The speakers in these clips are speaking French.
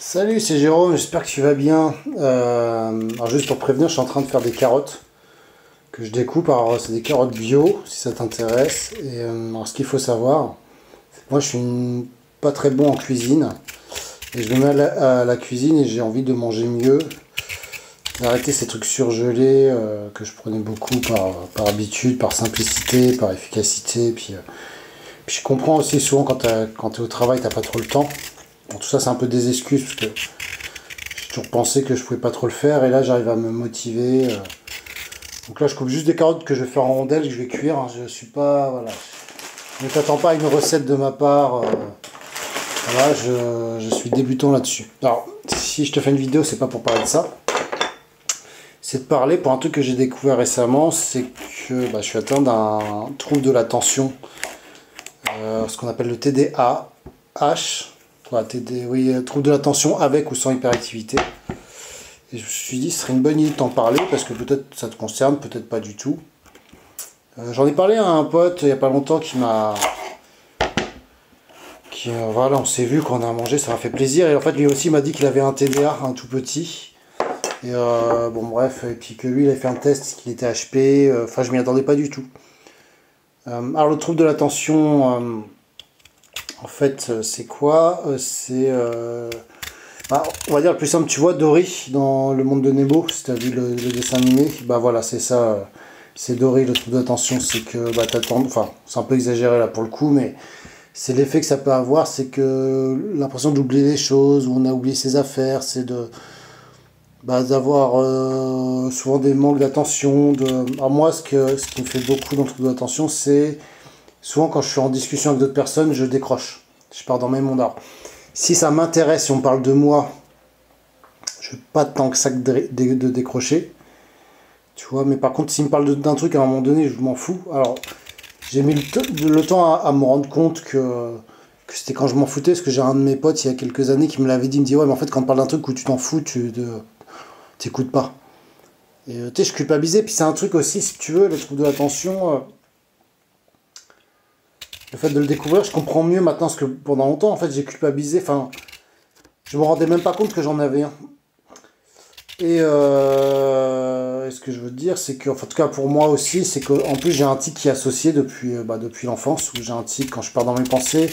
Salut, c'est Jérôme, j'espère que tu vas bien. Alors juste pour prévenir, je suis en train de faire des carottes que je découpe. Alors c'est des carottes bio, si ça t'intéresse. Et alors ce qu'il faut savoir, c'est que moi je suis pas très bon en cuisine. Et je me mets à la cuisine et j'ai envie de manger mieux. D'arrêter ces trucs surgelés que je prenais beaucoup par habitude, par simplicité, par efficacité. Puis je comprends aussi souvent quand tu es au travail, t'as pas trop le temps. Bon, tout ça c'est un peu des excuses parce que j'ai toujours pensé que je pouvais pas trop le faire et là j'arrive à me motiver. Donc là je coupe juste des carottes que je vais faire en rondelles, que je vais cuire. Hein. Je suis pas, voilà, ne t'attends pas à une recette de ma part. Voilà, je suis débutant là-dessus. Alors si je te fais une vidéo, c'est pas pour parler de ça. C'est de parler pour un truc que j'ai découvert récemment, c'est que je suis atteint d'un trouble de l'attention, ce qu'on appelle le TDAH. Voilà, oui, trouble de l'attention avec ou sans hyperactivité. Et je me suis dit, ce serait une bonne idée de t'en parler, parce que peut-être ça te concerne, peut-être pas du tout. J'en ai parlé à un pote il n'y a pas longtemps qui m'a... voilà, on s'est vu quand on a mangé, ça m'a fait plaisir. Et en fait, lui aussi m'a dit qu'il avait un TDA, un tout petit. Et bon, bref, et puis que lui, il avait fait un test, qu'il était HP. Enfin, je m'y attendais pas du tout. Alors, le trouble de l'attention... en fait, c'est quoi? On va dire le plus simple, tu vois Dory dans Le Monde de Nemo, si tu as vu le dessin animé, bah voilà, c'est ça, c'est Dory, le trouble d'attention, c'est que t'attends, enfin, c'est un peu exagéré là pour le coup, mais c'est l'effet que ça peut avoir, c'est que l'impression d'oublier les choses, ou on a oublié ses affaires, c'est d'avoir souvent des manques d'attention. Alors moi, ce qui me fait beaucoup dans le trouble d'attention, c'est souvent quand je suis en discussion avec d'autres personnes, je décroche. Je pars dans mes mondes. Alors, si ça m'intéresse, si on parle de moi, je n'ai pas tant que ça de décrocher. Tu vois, mais par contre, s'il me parle d'un truc à un moment donné, je m'en fous. Alors, j'ai mis le temps à me rendre compte que c'était quand je m'en foutais, parce que j'ai un de mes potes il y a quelques années qui me l'avait dit, il me dit ouais, mais en fait, quand on parle d'un truc où tu t'en fous, tu t'écoutes pas. Et tu sais, je culpabilisais, puis c'est un truc aussi, si tu veux, le trouble de l'attention. Le fait de le découvrir, je comprends mieux maintenant, parce que pendant longtemps, en fait, j'ai culpabilisé. Enfin, je me rendais même pas compte que j'en avais un. Et ce que je veux te dire, c'est que, enfin, en tout cas pour moi aussi, c'est qu'en plus j'ai un tic qui est associé depuis l'enfance, où j'ai un tic quand je pars dans mes pensées.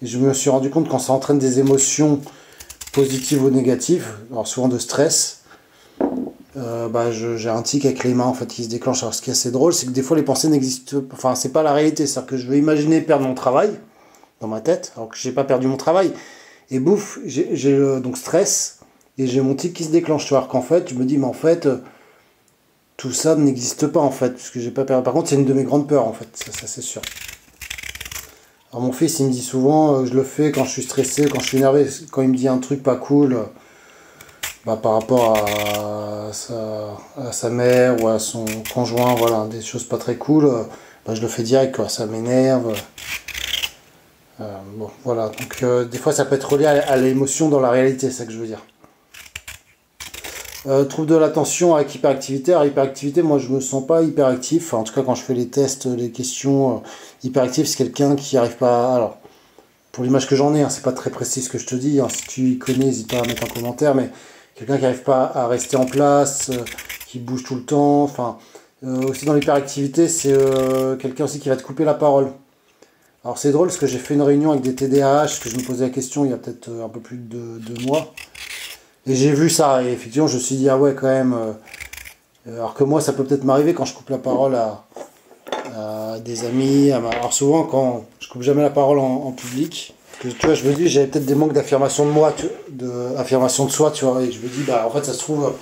Et je me suis rendu compte quand ça entraîne des émotions positives ou négatives, alors souvent de stress, j'ai un tic avec les mains en fait qui se déclenche. Alors ce qui est assez drôle, c'est que des fois les pensées n'existent pas, enfin c'est pas la réalité, c'est-à-dire que je vais imaginer perdre mon travail dans ma tête, alors que j'ai pas perdu mon travail, et bouf, j'ai donc stress, et j'ai mon tic qui se déclenche, tu vois, alors qu'en fait, je me dis, mais en fait, tout ça n'existe pas en fait, puisque j'ai pas perdu. Par contre, c'est une de mes grandes peurs en fait, ça c'est sûr. Alors mon fils, il me dit souvent, je le fais quand je suis stressé, quand je suis énervé, quand il me dit un truc pas cool, par rapport à sa mère ou à son conjoint, voilà, des choses pas très cool, je le fais direct, quoi, ça m'énerve. Bon, voilà, donc des fois ça peut être relié à l'émotion dans la réalité, c'est ça que je veux dire. Trouble de l'attention avec hyperactivité. Alors hyperactivité, moi je me sens pas hyperactif, enfin, en tout cas quand je fais les tests, les questions, hyperactif c'est quelqu'un qui arrive pas... Alors, pour l'image que j'en ai, hein, c'est pas très précis ce que je te dis, hein, si tu y connais, n'hésite pas à mettre un commentaire, mais quelqu'un qui n'arrive pas à rester en place, qui bouge tout le temps, enfin, aussi dans l'hyperactivité, c'est quelqu'un aussi qui va te couper la parole. Alors c'est drôle parce que j'ai fait une réunion avec des TDAH, que je me posais la question il y a peut-être un peu plus de 2 mois, et j'ai vu ça, et effectivement je me suis dit, ah ouais quand même, alors que moi ça peut peut-être m'arriver quand je coupe la parole à des amis, alors souvent quand je coupe jamais la parole en public, tu vois, je me dis, j'avais peut-être des manques d'affirmation de moi, d'affirmation de soi, tu vois, et je me dis, en fait, ça se trouve,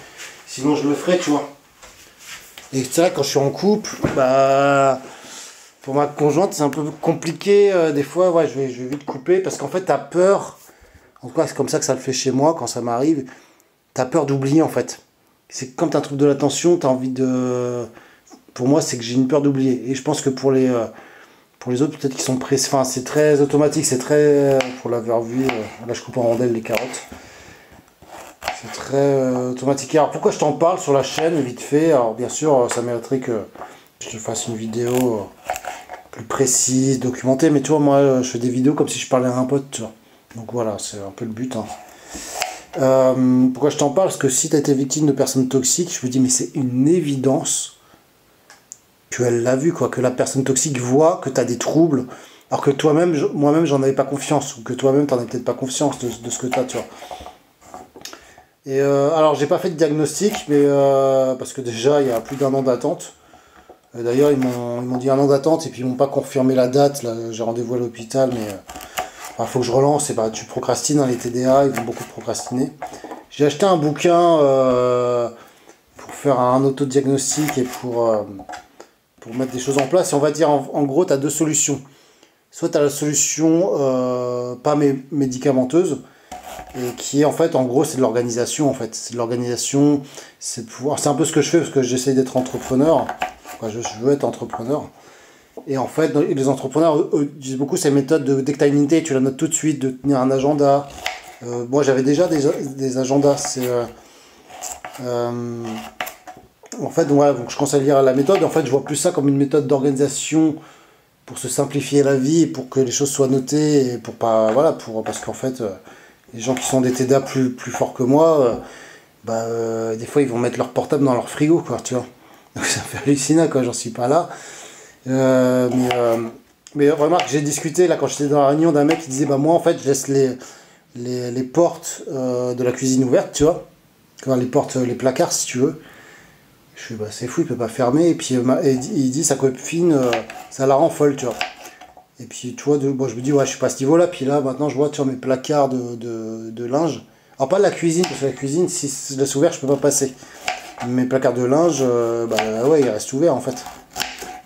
sinon je le ferais, tu vois. Et c'est vrai, quand je suis en couple, pour ma conjointe, c'est un peu compliqué, des fois, ouais, je vais vite couper, parce qu'en fait, t'as peur, en tout cas, c'est comme ça que ça le fait chez moi, quand ça m'arrive, t'as peur d'oublier, en fait. C'est comme t'as un trouble de l'attention, t'as envie de... Pour moi, c'est que j'ai une peur d'oublier, et je pense que pour les autres, peut-être qu'ils sont pressés. Enfin, c'est très automatique, c'est très... pour l'avoir vu, là je coupe en rondelles les carottes. C'est très automatique. Alors pourquoi je t'en parle sur la chaîne, vite fait? Alors bien sûr, ça mériterait que je te fasse une vidéo plus précise, documentée. Mais tu vois, moi, je fais des vidéos comme si je parlais à un pote, tu vois. Donc voilà, c'est un peu le but. Hein. Pourquoi je t'en parle? Parce que si tu as été victime de personnes toxiques, je me dis, mais c'est une évidence qu'elle l'a vu, quoi, que la personne toxique voit que tu as des troubles, alors que toi-même, moi-même, j'en avais pas confiance, ou que toi-même, t'en avais peut-être pas confiance de ce que tu as, tu vois. Et alors, j'ai pas fait de diagnostic, mais parce que déjà, il y a plus d'1 an d'attente. D'ailleurs, ils m'ont dit 1 an d'attente, et puis ils m'ont pas confirmé la date, là, j'ai rendez-vous à l'hôpital, mais il faut que je relance, et bah, tu procrastines dans les TDA, ils vont beaucoup procrastiner. J'ai acheté un bouquin pour faire un autodiagnostic et pour mettre des choses en place. Et on va dire, en gros, tu as 2 solutions. Soit tu as la solution pas médicamenteuse, et qui est en fait, en gros, c'est de l'organisation, en fait. C'est de l'organisation, c'est un peu ce que je fais, parce que j'essaie d'être entrepreneur. Enfin, je veux être entrepreneur. Et en fait, les entrepreneurs utilisent beaucoup ces méthodes dès que tu as une idée, tu la notes tout de suite, de tenir un agenda. Moi, j'avais déjà des agendas. En fait, ouais, donc je conseille de lire la méthode. En fait, je vois plus ça comme une méthode d'organisation pour se simplifier la vie et pour que les choses soient notées et pour pas, voilà, parce qu'en fait, les gens qui sont des TDA plus forts que moi, des fois, ils vont mettre leur portable dans leur frigo, quoi, tu vois. Donc ça me fait halluciner, quoi. J'en suis pas là. Mais remarque, j'ai discuté là quand j'étais dans la réunion d'un mec qui disait bah moi en fait je laisse les portes de la cuisine ouvertes, tu vois, enfin, les portes, les placards si tu veux. Je fais bah c'est fou, il peut pas fermer, et puis il dit sa copine ça la rend folle, tu vois. Et puis tu vois, bon, je me dis ouais je suis pas à ce niveau là, puis là maintenant je vois tu vois mes placards de linge, alors pas de la cuisine, parce que la cuisine si je laisse ouvert je peux pas passer. Mes placards de linge, bah ouais ils restent ouverts en fait.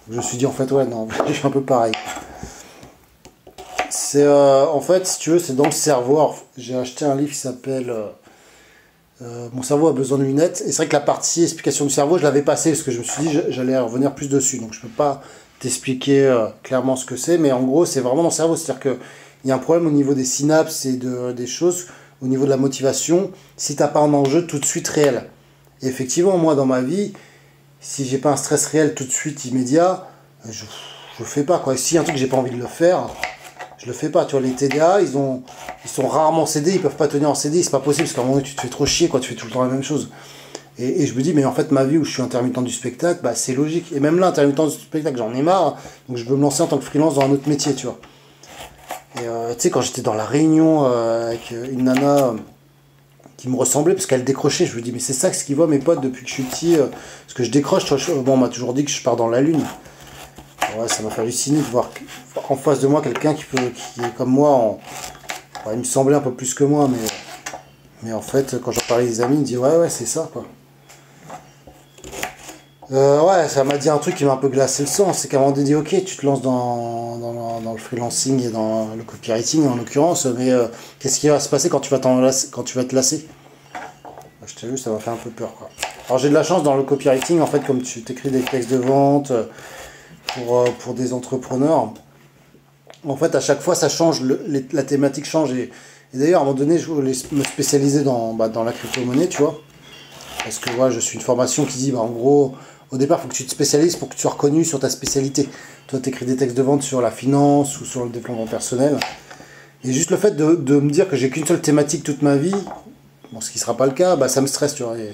Je me suis dit en fait ouais non, je suis un peu pareil. C'est en fait si tu veux c'est dans le cerveau. J'ai acheté un livre qui s'appelle Mon cerveau a besoin de lunettes. Et c'est vrai que la partie explication du cerveau je l'avais passé parce que je me suis dit j'allais revenir plus dessus. Donc je peux pas t'expliquer clairement ce que c'est, mais en gros c'est vraiment dans le cerveau. C'est-à-dire que il y a un problème au niveau des synapses et des choses, au niveau de la motivation, si t'as pas un enjeu tout de suite réel. Et effectivement moi dans ma vie, si j'ai pas un stress réel tout de suite immédiat, je fais pas quoi. Si y a un truc que j'ai pas envie de le faire, je le fais pas. Tu vois, les TDA, ils sont rarement CD, ils peuvent pas tenir en CD, c'est pas possible parce qu'à un moment donné, tu te fais trop chier, quoi, tu fais tout le temps la même chose. Et je me dis, mais en fait, ma vie où je suis intermittent du spectacle, bah c'est logique. Et même là, intermittent du spectacle, j'en ai marre, donc je veux me lancer en tant que freelance dans un autre métier, tu vois. Et tu sais, quand j'étais dans la réunion avec une nana qui me ressemblait parce qu'elle décrochait, je me dis mais c'est ça ce qu'ils voient mes potes depuis que je suis petit, parce que je décroche, tu vois, bon on m'a toujours dit que je pars dans la lune. Ouais, ça m'a fait halluciner de voir en face de moi quelqu'un qui est comme moi, il me semblait un peu plus que moi, mais en fait quand j'en parlais à des amis, ils me disaient ouais c'est ça quoi. Ouais, ça m'a dit un truc qui m'a un peu glacé le sang, c'est qu'à un moment donné, ok, tu te lances dans le freelancing et dans le copywriting en l'occurrence, mais qu'est-ce qui va se passer quand tu vas te lasser? Je t'ai vu, ça m'a fait un peu peur, quoi. Alors j'ai de la chance dans le copywriting, en fait, comme tu t'écris des textes de vente pour des entrepreneurs, en fait à chaque fois ça change, la thématique change, et d'ailleurs à un moment donné je voulais me spécialiser dans la crypto-monnaie, tu vois, parce que ouais, je suis une formation qui dit, en gros, au départ, il faut que tu te spécialises pour que tu sois reconnu sur ta spécialité. Toi, tu écris des textes de vente sur la finance ou sur le développement personnel. Et juste le fait de me dire que j'ai qu'une seule thématique toute ma vie, bon, ce qui ne sera pas le cas, bah, ça me stresse, tu vois. Et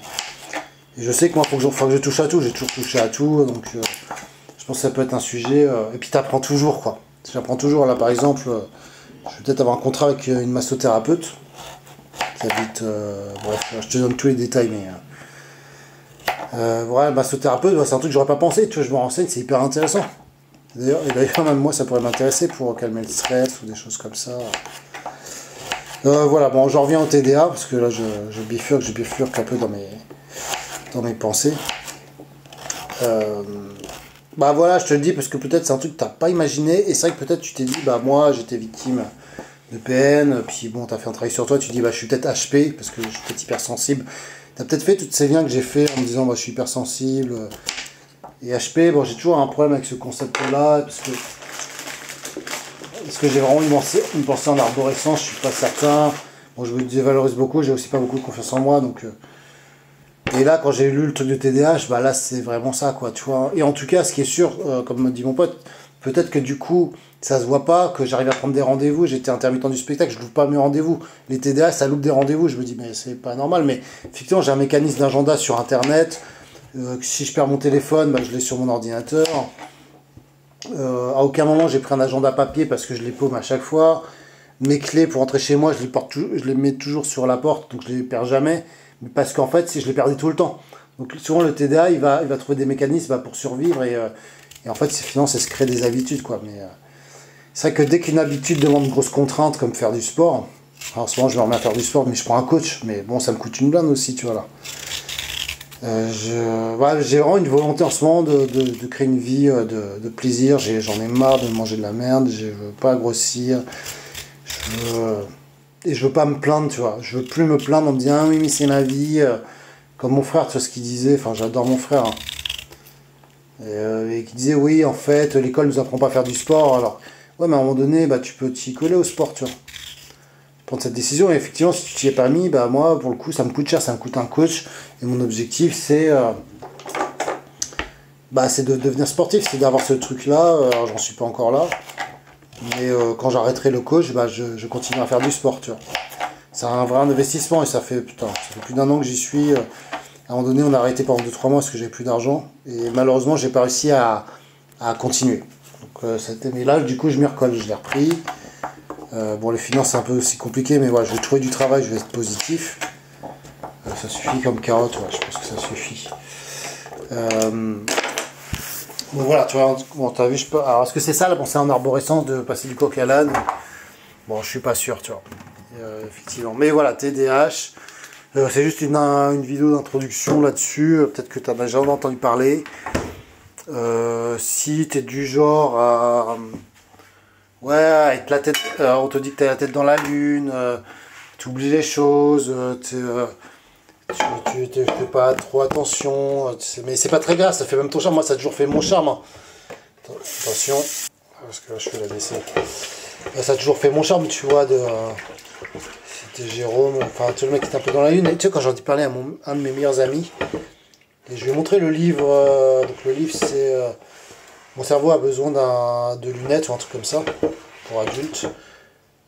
je sais que moi, il faut que je touche à tout. J'ai toujours touché à tout, donc je pense que ça peut être un sujet. Et puis, tu apprends toujours, quoi. J'apprends toujours. Là, par exemple, je vais peut-être avoir un contrat avec une massothérapeute qui habite... bref, je te donne tous les détails, mais... voilà, massothérapeute, c'est un truc que j'aurais pas pensé, tu vois, je me renseigne, c'est hyper intéressant. D'ailleurs, même moi, ça pourrait m'intéresser pour calmer le stress ou des choses comme ça. Voilà, bon, j'en reviens au TDA, parce que là, je bifurque un peu dans mes pensées. Bah voilà, je te le dis, parce que peut-être c'est un truc que t'as pas imaginé, et c'est vrai que peut-être tu t'es dit, bah moi, j'étais victime de PN, puis bon, t'as fait un travail sur toi, tu te dis, bah je suis peut-être HP, parce que je suis peut-être hypersensible. T'as peut-être fait toutes ces liens que j'ai fait en me disant bah, je suis hypersensible. Et HP, bon j'ai toujours un problème avec ce concept-là, parce que j'ai vraiment une pensée en arborescence, je suis pas certain. Bon je me dévalorise beaucoup, j'ai aussi pas beaucoup de confiance en moi, donc... Et là quand j'ai lu le truc de TDAH, bah là c'est vraiment ça quoi, tu vois. Et en tout cas ce qui est sûr, comme me dit mon pote, peut-être que du coup, ça se voit pas que j'arrive à prendre des rendez-vous. J'étais intermittent du spectacle, je loupe pas mes rendez-vous. Les TDA, ça loupe des rendez-vous. Je me dis, mais c'est pas normal. Mais effectivement, j'ai un mécanisme d'agenda sur Internet. Si je perds mon téléphone, bah, je l'ai sur mon ordinateur. À aucun moment, j'ai pris un agenda papier parce que je les paume à chaque fois. Mes clés pour rentrer chez moi, je les mets toujours sur la porte, donc je les perds jamais. Mais parce qu'en fait, si je les perdais tout le temps. Donc souvent, le TDA, il va trouver des mécanismes pour survivre. Et en fait, finalement, ça se crée des habitudes, quoi. Mais c'est vrai que dès qu'une habitude demande une grosse contrainte, comme faire du sport, alors en ce moment je me remets à faire du sport, mais je prends un coach, mais bon, ça me coûte une blinde aussi, tu vois là. Voilà, j'ai vraiment une volonté en ce moment de créer une vie de plaisir. J'en ai marre de manger de la merde, je veux pas grossir, et je veux pas me plaindre, tu vois. Je veux plus me plaindre en me disant, ah oui, mais c'est ma vie, comme mon frère, tu vois ce qu'il disait, enfin j'adore mon frère, hein. Et qui disait, oui, en fait, l'école nous apprend pas à faire du sport, alors... Ouais, mais à un moment donné, bah, tu peux t'y coller au sport, tu vois. Prendre cette décision, et effectivement, si tu t'y es pas mis, bah, moi, pour le coup, ça me coûte cher, ça me coûte un coach. Et mon objectif, c'est de devenir sportif, c'est d'avoir ce truc-là. Alors, j'en suis pas encore là. Mais quand j'arrêterai le coach, bah, je continuerai à faire du sport, tu vois. C'est un vrai investissement, et ça fait plus d'un an que j'y suis. À un moment donné, on a arrêté pendant 2-3 mois parce que j'avais plus d'argent. Et malheureusement, j'ai pas réussi à continuer. Donc, mais là, du coup, je m'y recolle, je l'ai repris. Bon, les finances, c'est un peu aussi compliqué, mais voilà, je vais trouver du travail, je vais être positif. Ça suffit comme carotte, ouais, je pense que ça suffit. Bon, voilà, tu vois, bon, t'as vu, alors, est-ce que c'est ça la pensée en arborescence de passer du coq à l'âne? Bon, je suis pas sûr, tu vois. Effectivement. Mais voilà, TDAH. C'est juste une vidéo d'introduction là-dessus. Peut-être que tu as déjà entendu parler. Si tu es du genre à... Ouais, avec la tête... on te dit que tu as la tête dans la lune. Tu oublies les choses. Tu fais pas trop attention. Mais c'est pas très grave, ça fait même ton charme. Moi, ça a toujours fait mon charme, hein. Attention. Parce que là, je fais la vaisselle. Ça a toujours fait mon charme, tu vois, C'était Jérôme, enfin, tu sais, le mec qui est un peu dans la lune. Et tu sais, quand j'en ai parlé à un de mes meilleurs amis, et je lui ai montré le livre. Donc, le livre, c'est Mon cerveau a besoin de lunettes ou un truc comme ça, pour adultes.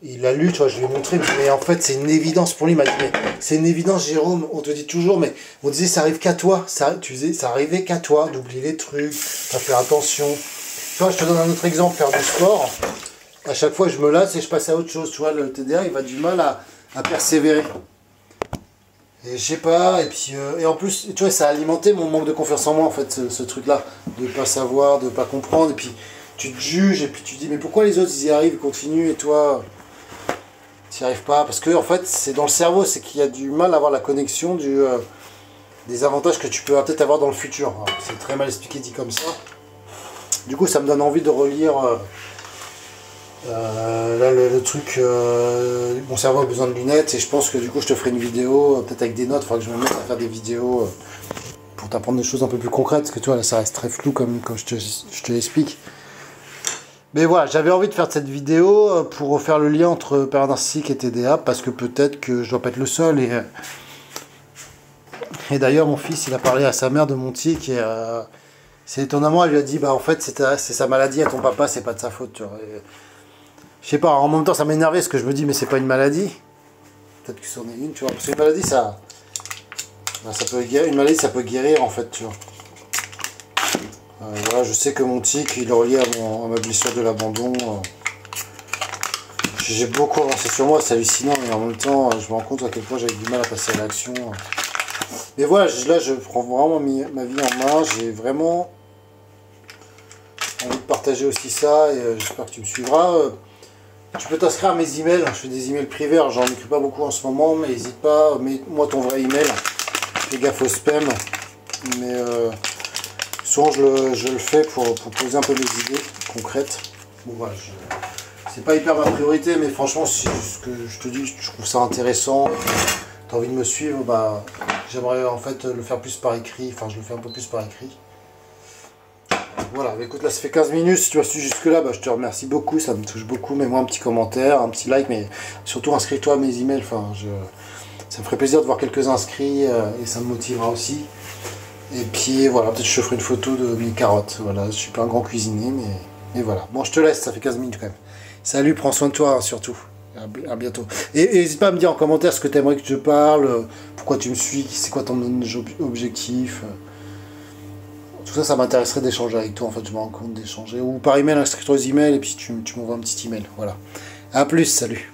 Il l'a lu, tu vois, je lui ai montré, mais en fait, c'est une évidence pour lui. Il m'a dit, mais c'est une évidence, Jérôme, on te dit toujours, mais on disait, ça arrive qu'à toi. Tu disais, ça arrivait qu'à toi d'oublier les trucs, de faire attention. Tu vois, je te donne un autre exemple, faire du sport. À chaque fois, je me lasse et je passe à autre chose. Tu vois, le TDA, il va du mal à persévérer. Et je sais pas, et puis et en plus, tu vois, ça a alimenté mon manque de confiance en moi, en fait, ce truc-là, de pas savoir, de pas comprendre, et puis tu te juges, et puis tu te dis, mais pourquoi les autres, ils y arrivent, ils continuent, et toi, tu n'y arrives pas? Parce que, en fait, c'est dans le cerveau, c'est qu'il y a du mal à avoir la connexion des avantages que tu peux peut-être avoir dans le futur. C'est très mal expliqué, dit comme ça. Du coup, ça me donne envie de relire... là le truc, mon cerveau a besoin de lunettes et je pense que du coup je te ferai une vidéo, peut-être avec des notes, il faudra que je me mette à faire des vidéos pour t'apprendre des choses un peu plus concrètes, parce que tu vois là ça reste très flou comme je te l'explique. Mais voilà, j'avais envie de faire cette vidéo pour faire le lien entre période narcissique et TDA, parce que peut-être que je dois pas être le seul, et d'ailleurs mon fils il a parlé à sa mère de mon tic, et c'est étonnamment, elle lui a dit bah en fait c'est sa maladie à ton papa, c'est pas de sa faute, tu vois. Je sais pas, en même temps ça m'énervait parce que je me dis mais c'est pas une maladie. Peut-être que c'en est une, tu vois. Parce qu'une maladie ça peut guérir, une maladie ça peut guérir en fait, tu vois. Voilà, je sais que mon tic il est relié à ma blessure de l'abandon. J'ai beaucoup avancé sur moi, c'est hallucinant, mais en même temps je me rends compte à quel point j'avais du mal à passer à l'action. Mais voilà, là je prends vraiment ma vie en main, j'ai vraiment envie de partager aussi ça, et j'espère que tu me suivras. Tu peux t'inscrire à mes emails, je fais des emails privés, j'en écris pas beaucoup en ce moment, mais n'hésite pas, mets-moi ton vrai email, fais gaffe au spam, mais souvent je le fais pour poser un peu mes idées concrètes. Bon voilà, c'est pas hyper ma priorité, mais franchement, si ce que je te dis, je trouve ça intéressant, tu as envie de me suivre, bah j'aimerais en fait le faire plus par écrit, enfin je le fais un peu plus par écrit. Voilà, écoute, là ça fait 15 minutes, si tu as su jusque là, bah, je te remercie beaucoup, ça me touche beaucoup, mets-moi un petit commentaire, un petit like, mais surtout inscris-toi à mes emails, enfin, ça me ferait plaisir de voir quelques inscrits, et ça me motivera aussi. Et puis voilà, peut-être je te ferai une photo de mes carottes, voilà, je suis pas un grand cuisinier, mais Et voilà. Bon, je te laisse, ça fait 15 minutes quand même. Salut, prends soin de toi, hein, surtout. À bientôt. Et n'hésite pas à me dire en commentaire ce que tu aimerais que je parle, pourquoi tu me suis, c'est quoi ton objectif. Tout ça, ça m'intéresserait d'échanger avec toi, en fait, je me rends compte d'échanger. Ou par email, inscris-toi aux emails, et puis tu m'envoies un petit email. Voilà. À plus, salut.